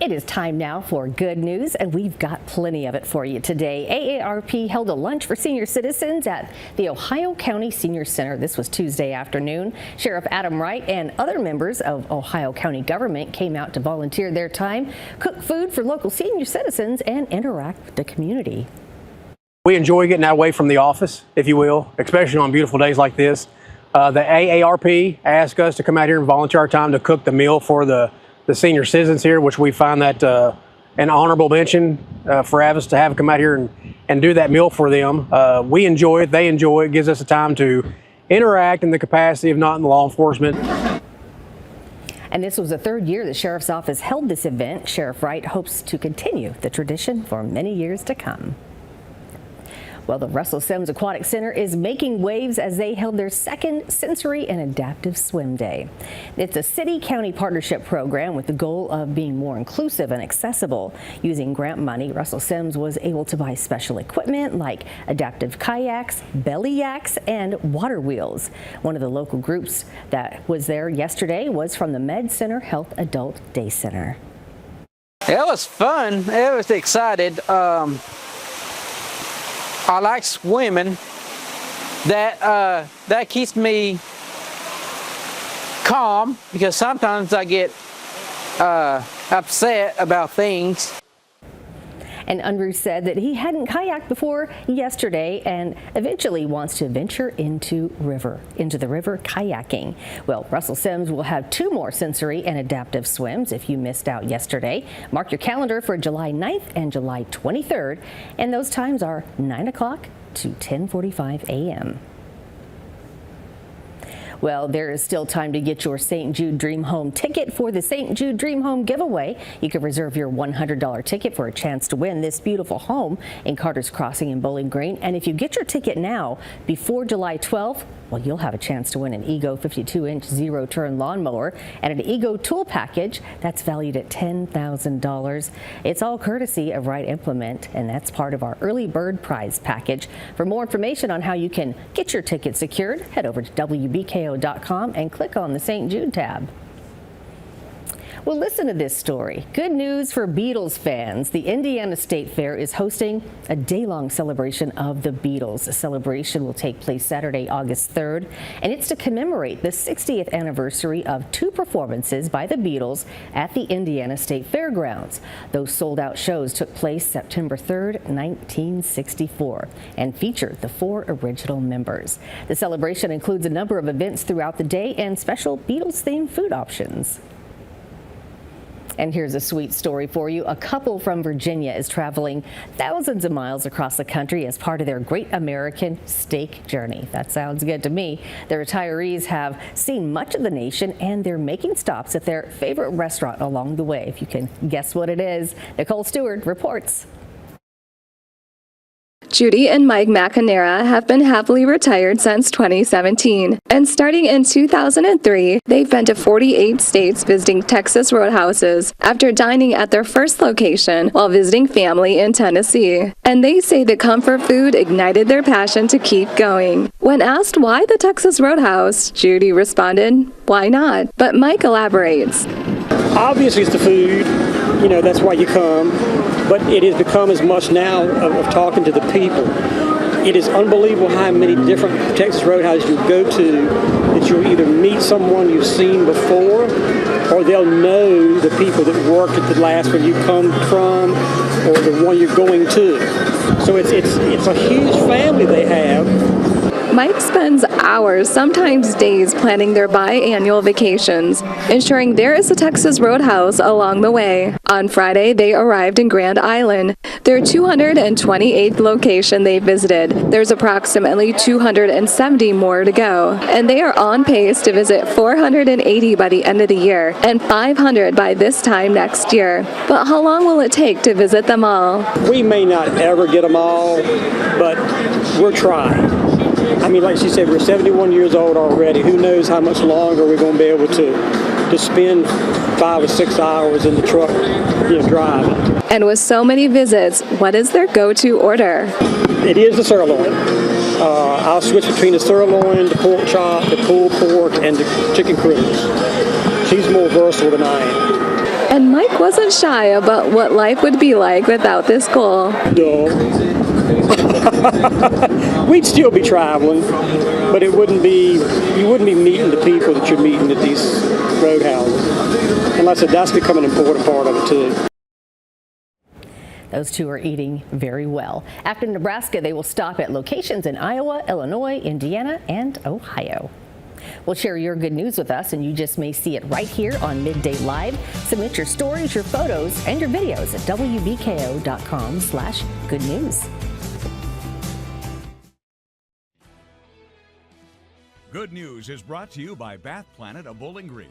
It is time now for good news, and we've got plenty of it for you today. AARP held a lunch for senior citizens at the Ohio County Senior Center. This was Tuesday afternoon. Sheriff Adam Wright and other members of Ohio County government came out to volunteer their time, cook food for local senior citizens, and interact with the community. We enjoy getting away from the office, if you will, especially on beautiful days like this. The AARP asked us to come out here and volunteer our time to cook the meal for the senior citizens here, which we find that an honorable mention for us to have come out here and do that meal for them. We enjoy it, they enjoy it, gives us a time to interact in the capacity of not in law enforcement. And this was the third year the Sheriff's Office held this event. Sheriff Wright hopes to continue the tradition for many years to come. Well, the Russell Sims Aquatic Center is making waves as they held their second sensory and adaptive swim day. It's a city-county partnership program with the goal of being more inclusive and accessible. Using grant money, Russell Sims was able to buy special equipment like adaptive kayaks, belly yaks, and water wheels. One of the local groups that was there yesterday was from the Med Center Health Adult Day Center. It was fun. It was excited. I like swimming. That keeps me calm because sometimes I get upset about things. And Unruh said that he hadn't kayaked before yesterday and eventually wants to venture into the river kayaking. Well, Russell Sims will have 2 more sensory and adaptive swims if you missed out yesterday. Mark your calendar for July 9th and July 23rd, and those times are 9 o'clock to 10:45 a.m. Well, there is still time to get your St. Jude Dream Home ticket for the St. Jude Dream Home giveaway. You can reserve your $100 ticket for a chance to win this beautiful home in Carter's Crossing in Bowling Green. And if you get your ticket now before July 12th, well, you'll have a chance to win an Ego 52-inch zero-turn lawnmower and an Ego tool package that's valued at $10,000. It's all courtesy of Wright Implement, and that's part of our early bird prize package. For more information on how you can get your ticket secured, head over to WBKO.com and click on the St. Jude tab. Well, listen to this story. Good news for Beatles fans. The Indiana State Fair is hosting a day-long celebration of the Beatles. The celebration will take place Saturday, August 3rd, and it's to commemorate the 60th anniversary of 2 performances by the Beatles at the Indiana State Fairgrounds. Those sold-out shows took place September 3rd, 1964, and featured the 4 original members. The celebration includes a number of events throughout the day and special Beatles-themed food options. And here's a sweet story for you. A couple from Virginia is traveling thousands of miles across the country as part of their Great American Steak Journey. That sounds good to me. The retirees have seen much of the nation, and they're making stops at their favorite restaurant along the way. If you can guess what it is, Nicole Stewart reports. Judy and Mike McInerney have been happily retired since 2017, and starting in 2003, they've been to 48 states visiting Texas roadhouses after dining at their first location while visiting family in Tennessee. And they say the comfort food ignited their passion to keep going. When asked why the Texas Roadhouse, Judy responded, "Why not?" But Mike elaborates. Obviously it's the food, you know, that's why you come, but it has become as much now of talking to the people. It is unbelievable how many different Texas Roadhouses you go to that you'll either meet someone you've seen before, or they'll know the people that worked at the last one you come from, or the one you're going to. So it's a huge family they have. Mike spends hours, sometimes days, planning their biannual vacations, ensuring there is a Texas Roadhouse along the way. On Friday, they arrived in Grand Island, their 228th location they visited. There's approximately 270 more to go, and they are on pace to visit 480 by the end of the year and 500 by this time next year. But how long will it take to visit them all? We may not ever get them all, but we're trying. I mean, like she said, we're 71 years old already. Who knows how much longer we're going to be able to spend 5 or 6 hours in the truck, driving. And with so many visits, what is their go-to order? It is the sirloin. I'll switch between the sirloin, the pork chop, the pulled pork, and the chicken critters. She's more versatile than I am. And Mike wasn't shy about what life would be like without this goal. Dull. We'd still be traveling, but you wouldn't be meeting the people that you're meeting at these roadhouses. And like I said, that's become an important part of it too. Those two are eating very well. After Nebraska, they will stop at locations in Iowa, Illinois, Indiana, and Ohio. Well, share your good news with us, and you just may see it right here on Midday Live. Submit your stories, your photos, and your videos at wbko.com/goodnews. Good News is brought to you by BathPlanet of Bowling Green.